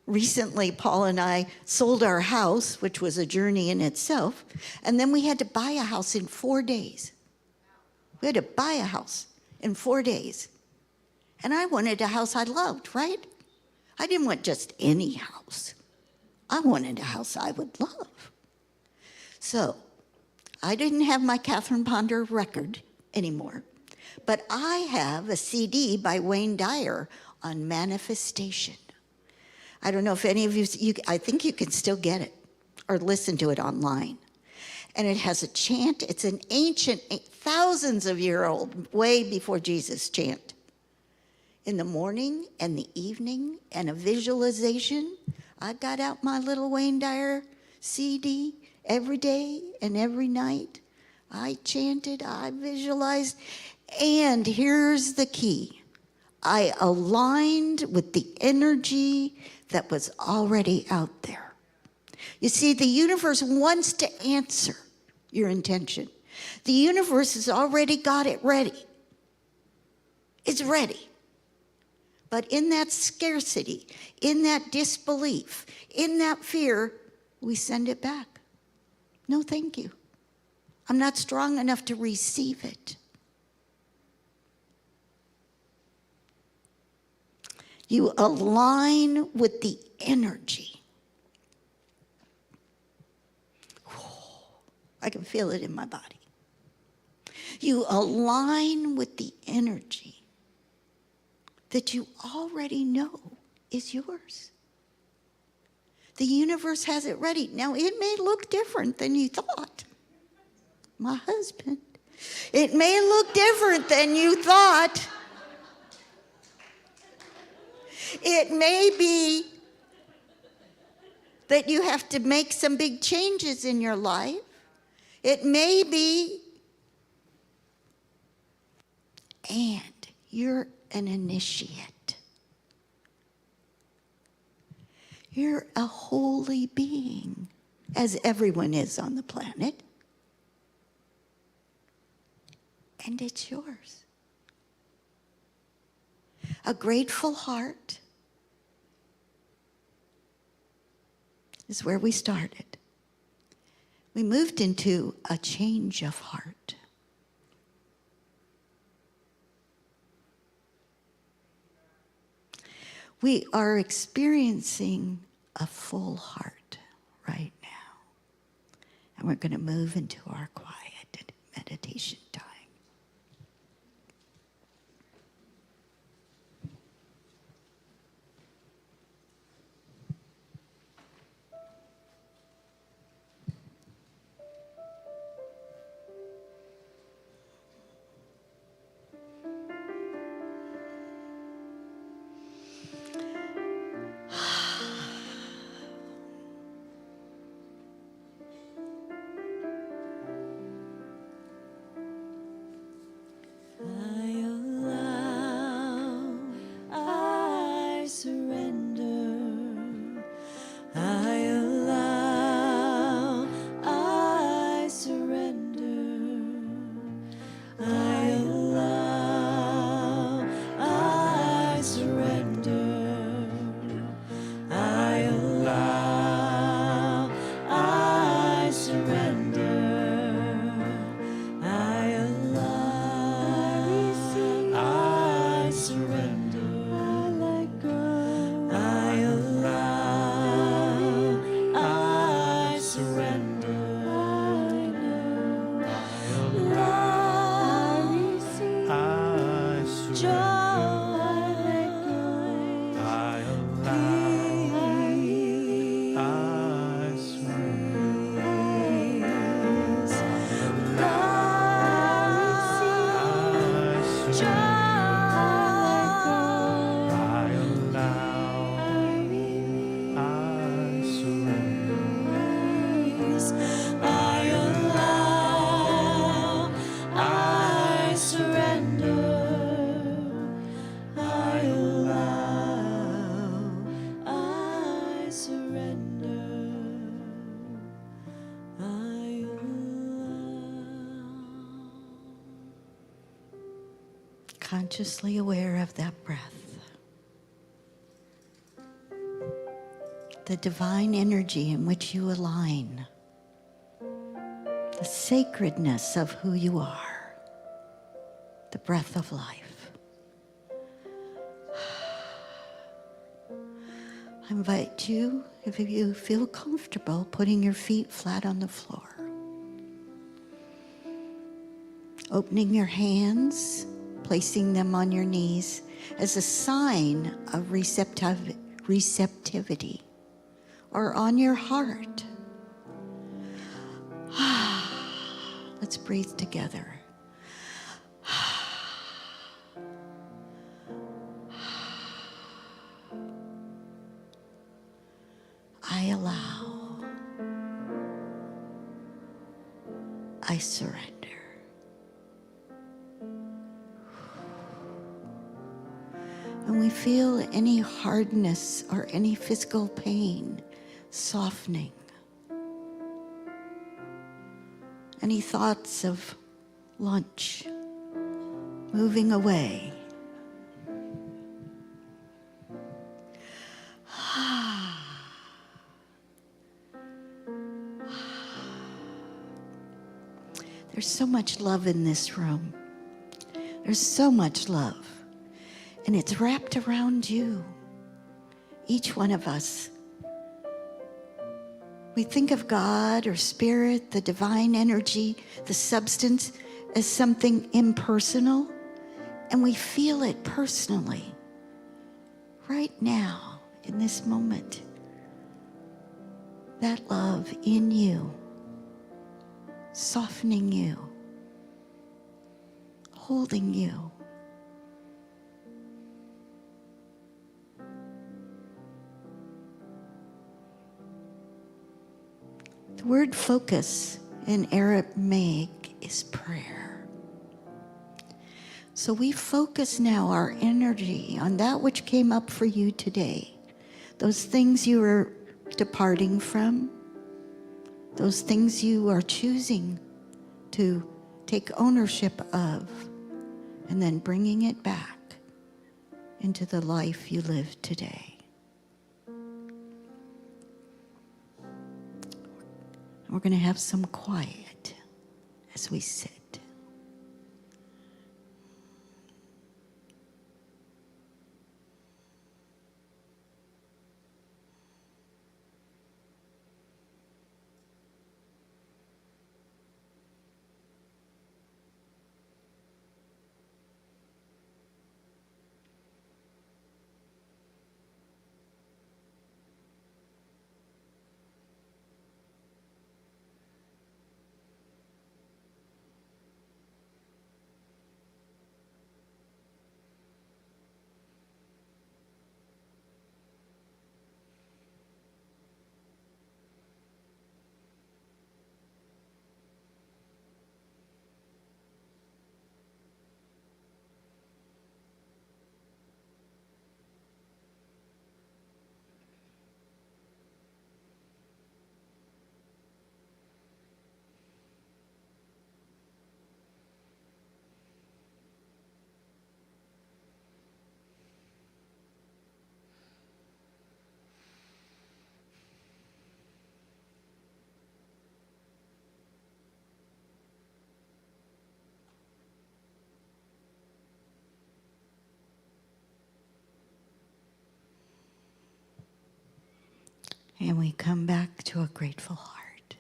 [SPEAKER 4] Recently, Paul and I sold our house, which was a journey in itself, and then we had to buy a house in 4 days. We had to buy a house in 4 days. And I wanted a house I loved, right? I didn't want just any house. I wanted a house I would love. So I didn't have my Catherine Ponder record anymore, but I have a CD by Wayne Dyer on manifestation. I don't know if any of you, I think you can still get it or listen to it online. And it has a chant. It's an ancient, thousands of year old, way before Jesus chant. In the morning and the evening, and a visualization. I got out my little Wayne Dyer CD every day and every night. I chanted, I visualized, and here's the key. I aligned with the energy that was already out there. You see, the universe wants to answer your intention. The universe has already got it ready. It's ready. But in that scarcity, in that disbelief, in that fear, we send it back. No, thank you. I'm not strong enough to receive it. You align with the energy. I can feel it in my body. You align with the energy that you already know is yours. The universe has it ready. Now, it may look different than you thought. My husband. It may look different than you thought. It may be that you have to make some big changes in your life. It may be, and you're an initiate. You're a holy being, as everyone is on the planet. And it's yours. A grateful heart is where we started. We moved into a change of heart. We are experiencing a full heart right now. And we're going to move into our quiet meditation time.
[SPEAKER 1] I surrender. I allow, I surrender. I allow, I surrender. I allow, I surrender. I allow, I surrender. I let go. I allow, I surrender. I know. Love, receive. Joy, I let go.
[SPEAKER 5] I allow, I surrender.
[SPEAKER 1] Peace. Love,
[SPEAKER 5] I
[SPEAKER 1] joy,
[SPEAKER 5] I allow, I surrender.
[SPEAKER 1] peace. I allow, I surrender. I allow, I surrender. I allow.
[SPEAKER 4] Consciously aware of that breath. The divine energy in which you align. The sacredness of who you are. The breath of life. I invite you, if you feel comfortable, putting your feet flat on the floor. Opening your hands, placing them on your knees as a sign of receptivity, or on your heart. Let's breathe together. I allow. I surrender. When we feel any hardness or any physical pain, softening. Any thoughts of lunch, moving away. There's so much love in this room. There's so much love. And it's wrapped around you. Each one of us. We think of God or spirit, the divine energy, the substance as something impersonal. And we feel it personally. Right now, in this moment. That love in you. Softening you, holding you. The word focus in Aramaic is prayer. So we focus now our energy on that which came up for you today. Those things you are departing from. Those things you are choosing to take ownership of, and then bringing it back into the life you live today. We're going to have some quiet as we sit. And we come back to a grateful heart.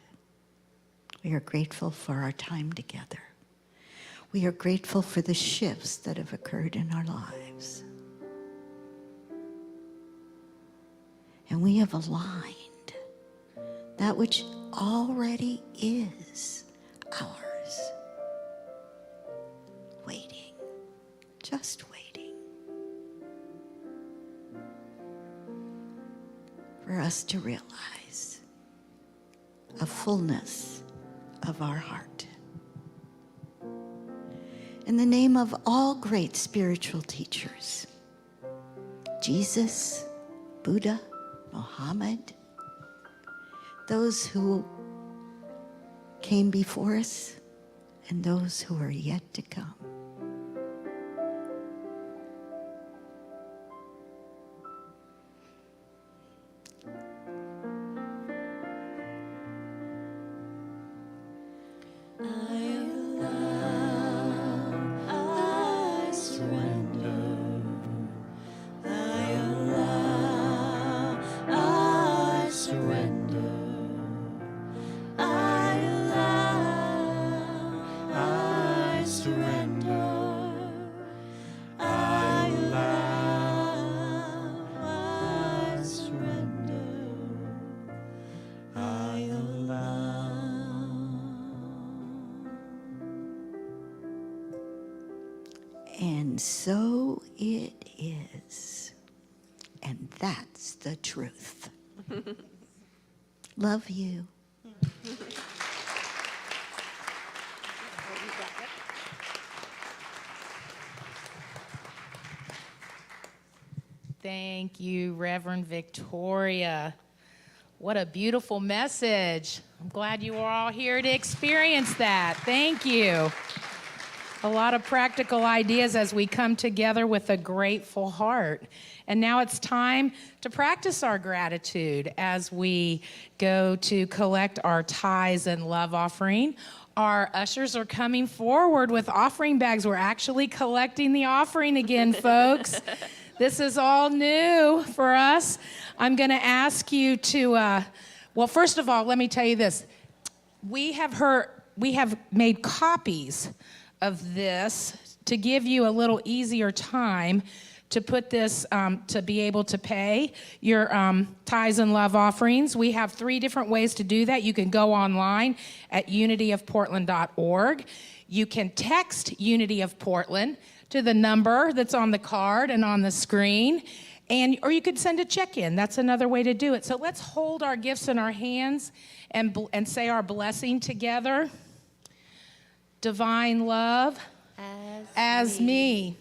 [SPEAKER 4] We are grateful for our time together. We are grateful for the shifts that have occurred in our lives. And we have aligned that which already is ours. Waiting, just waiting for us to realize a fullness of our heart. In the name of all great spiritual teachers, Jesus, Buddha, Muhammad, those who came before us and those who are yet to come. And so it is. And that's the truth. Love you.
[SPEAKER 2] Thank you, Reverend Victoria. What a beautiful message. I'm glad you are all here to experience that. Thank you. A lot of practical ideas as we come together with a grateful heart. And now it's time to practice our gratitude as we go to collect our tithes and love offering. Our ushers are coming forward with offering bags. We're actually collecting the offering again, folks. This is all new for us. I'm going to ask you to, well, first of all, let me tell you this. We have made copies of this to give you a little easier time to put this, to be able to pay your tithes and love offerings. We have 3 different ways to do that. You can go online at unityofportland.org. You can text Unity of Portland to the number that's on the card and on the screen, or you could send a check-in. That's another way to do it. So let's hold our gifts in our hands and say our blessing together. Divine love as me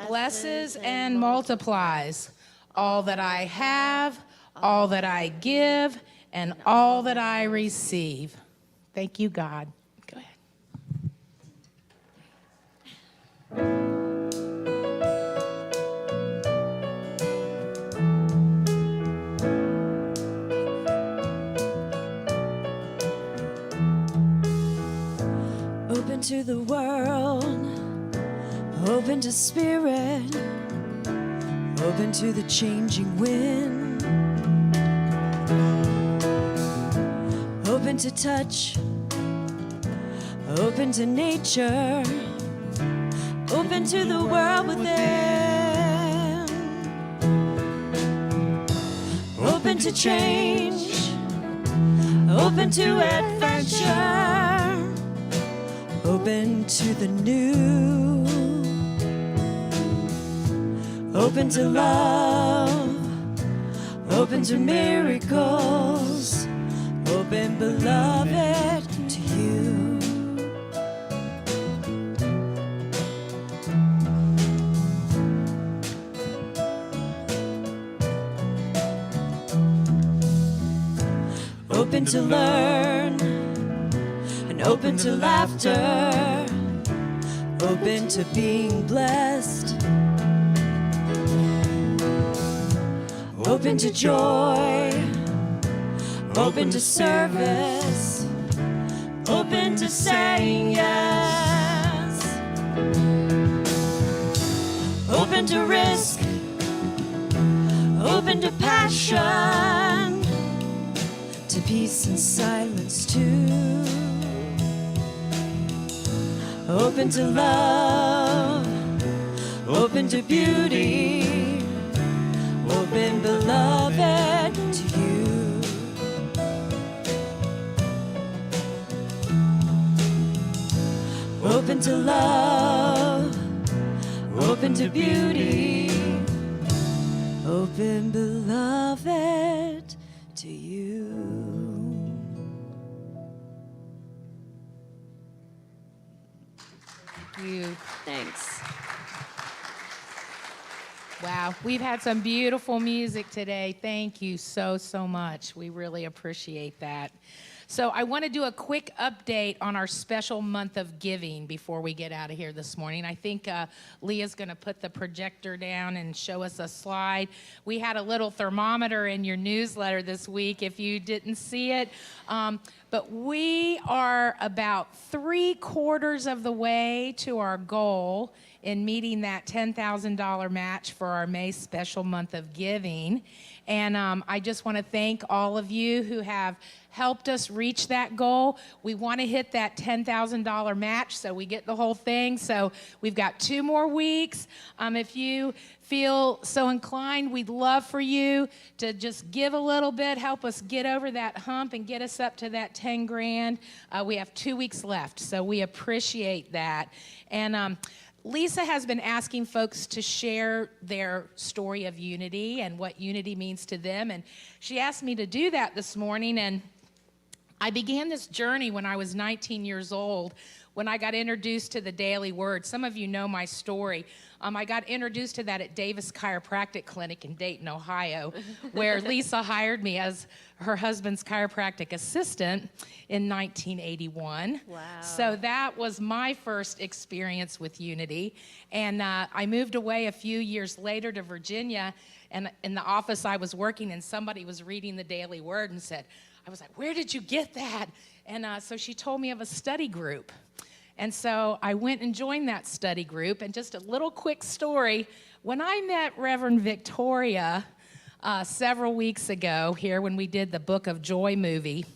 [SPEAKER 2] blesses and multiplies all that I have, all that I give, and all that I receive. Thank you, God. Go ahead.
[SPEAKER 1] Open to the world, open to spirit, open to the changing wind, open to touch, open to nature, open to the world within, open to change, open to adventure, open to the new, open to love, open to miracles, open, beloved, to you. Open to learn, and open to laughter, open to being blessed, open to joy, open to service, open to saying yes, open to risk, open to passion, to peace and silence too. Open to love, open to beauty, open, beloved, to you. Open to love, open to beauty, open, beloved, to you.
[SPEAKER 2] Thank you.
[SPEAKER 1] Thanks.
[SPEAKER 2] Wow, we've had some beautiful music today. Thank you so much. We really appreciate that. So I want to do a quick update on our special month of giving before we get out of here this morning. I think Leah's going to put the projector down and show us a slide. We had a little thermometer in your newsletter this week if you didn't see it. But we are about 3/4 of the way to our goal in meeting that $10,000 match for our May special month of giving. And I just want to thank all of you who have helped us reach that goal. We want to hit that $10,000 match so we get the whole thing. So we've got 2 more weeks. If you feel so inclined, we'd love for you to just give a little bit, help us get over that hump and get us up to that 10 grand. We have 2 weeks left, so we appreciate that. And Lisa has been asking folks to share their story of unity and what unity means to them. And she asked me to do that this morning. And I began this journey when I was 19 years old, when I got introduced to the Daily Word. Some of you know my story. I got introduced to that at Davis Chiropractic Clinic in Dayton, Ohio, where Lisa hired me as her husband's chiropractic assistant in 1981.
[SPEAKER 1] Wow.
[SPEAKER 2] So that was my first experience with unity. And I moved away a few years later to Virginia, and in the office I was working, and somebody was reading the Daily Word and said, I was like, where did you get that? And so she told me of a study group. And so I went and joined that study group. And just a little quick story, when I met Reverend Victoria several weeks ago here when we did the Book of Joy movie,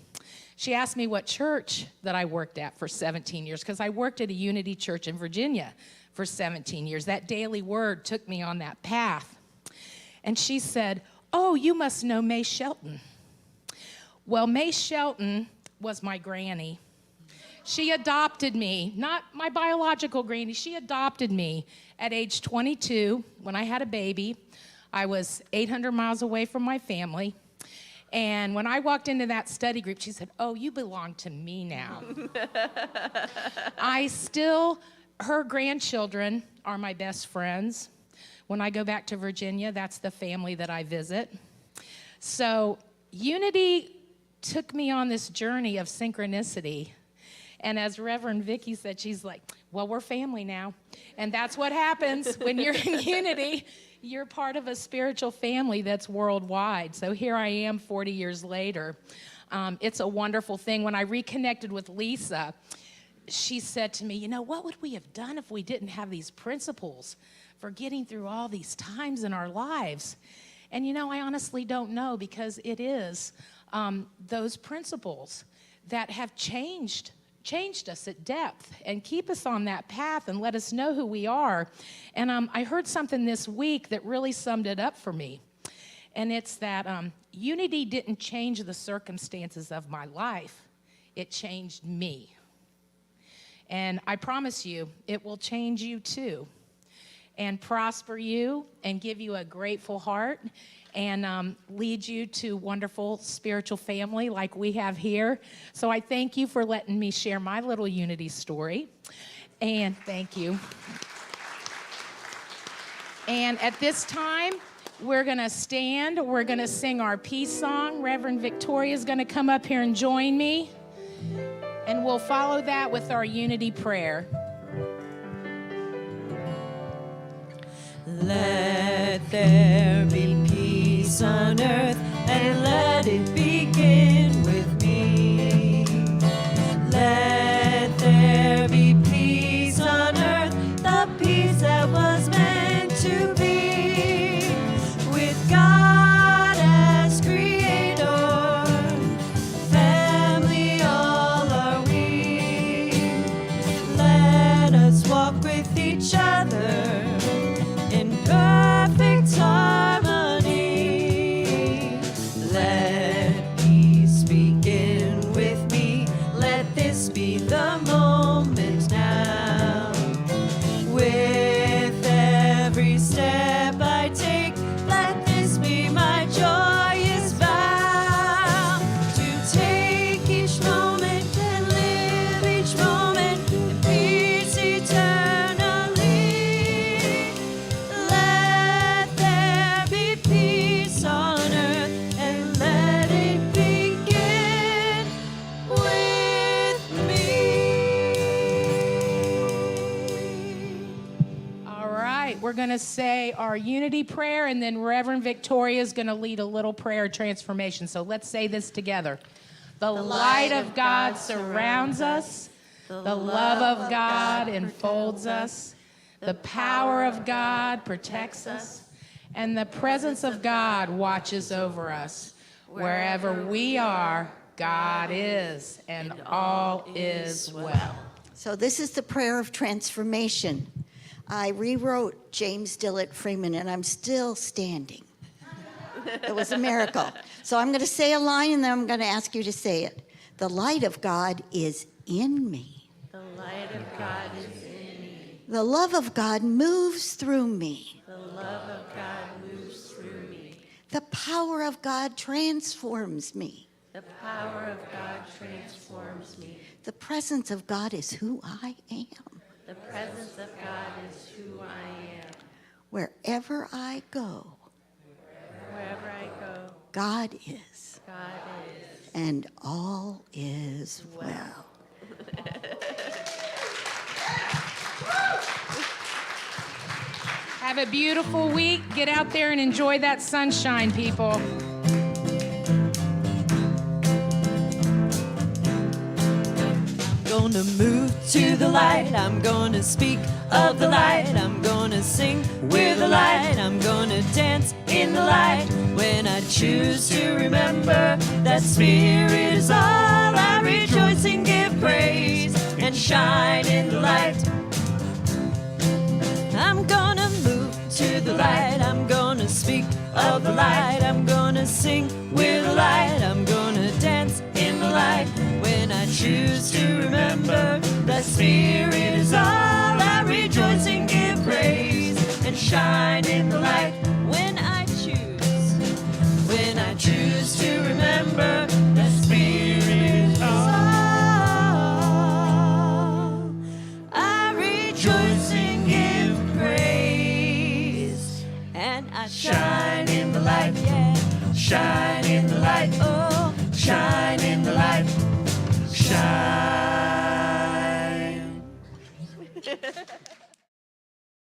[SPEAKER 2] she asked me what church that I worked at for 17 years, because I worked at a Unity church in Virginia for 17 years. That Daily Word took me on that path. And she said, oh, you must know May Shelton. Well, May Shelton was my granny. She adopted me, not my biological granny. She adopted me at age 22 when I had a baby. I was 800 miles away from my family. And when I walked into that study group, she said, oh, you belong to me now. Her grandchildren are my best friends. When I go back to Virginia, that's the family that I visit. So Unity took me on this journey of synchronicity. And as Reverend Vicky said, she's like, well, we're family now. And that's what happens when you're in unity. You're part of a spiritual family that's worldwide. So here I am 40 years later. It's a wonderful thing. When I reconnected with Lisa, she said to me, you know, what would we have done if we didn't have these principles for getting through all these times in our lives? And, you know, I honestly don't know, because it is those principles that have changed us at depth and keep us on that path and let us know who we are. And I heard something this week that really summed it up for me. And it's that unity didn't change the circumstances of my life. It changed me. And I promise you, it will change you too, and prosper you and give you a grateful heart, and lead you to wonderful spiritual family like we have here. So I thank you for letting me share my little unity story. And thank you. And at this time, we're going to stand. We're going to sing our peace song. Reverend Victoria is going to come up here and join me. And we'll follow that with our unity prayer.
[SPEAKER 1] Let there be peace on earth, and let it begin with me. Let there be peace on earth, the peace that was meant to be, with God as creator,
[SPEAKER 2] we're going to say our unity prayer, and then Reverend Victoria is going to lead a little prayer of transformation. So let's say this together. The light of God surrounds us. The love of God enfolds us. The power of God protects us. And the presence of God watches over us. Wherever we are, God is, and all is well.
[SPEAKER 4] So this is the prayer of transformation. I rewrote James Dillett Freeman, and I'm still standing. It was a miracle. So I'm going to say a line, and then I'm going to ask you to say it. The light of God is in me.
[SPEAKER 1] The light of God is in me.
[SPEAKER 4] The love of God moves through me.
[SPEAKER 1] The love of God moves through me.
[SPEAKER 4] The power of God transforms me.
[SPEAKER 1] The power of God transforms me.
[SPEAKER 4] The presence of God is who I am.
[SPEAKER 1] The presence of God is who I am.
[SPEAKER 4] Wherever I go,
[SPEAKER 1] Wherever I go,
[SPEAKER 4] God is.
[SPEAKER 1] God is.
[SPEAKER 4] And all is well.
[SPEAKER 2] Have a beautiful week. Get out there and enjoy that sunshine, people.
[SPEAKER 1] Gonna move to the light, I'm gonna speak of the light, I'm gonna sing with the light, I'm gonna dance in the light. When I choose to remember that Spirit is all, I rejoice and give praise and shine in the light. I'm gonna move to the light, I'm gonna speak of the light, I'm gonna sing with the light, I'm gonna dance in the light. When I choose to remember that Spirit is all, I rejoice and give praise and shine in the light. When I choose to remember that Spirit is all, I rejoice and give praise, and I shine in the light, yeah. Shine in the light, oh, shine in the light. Shine.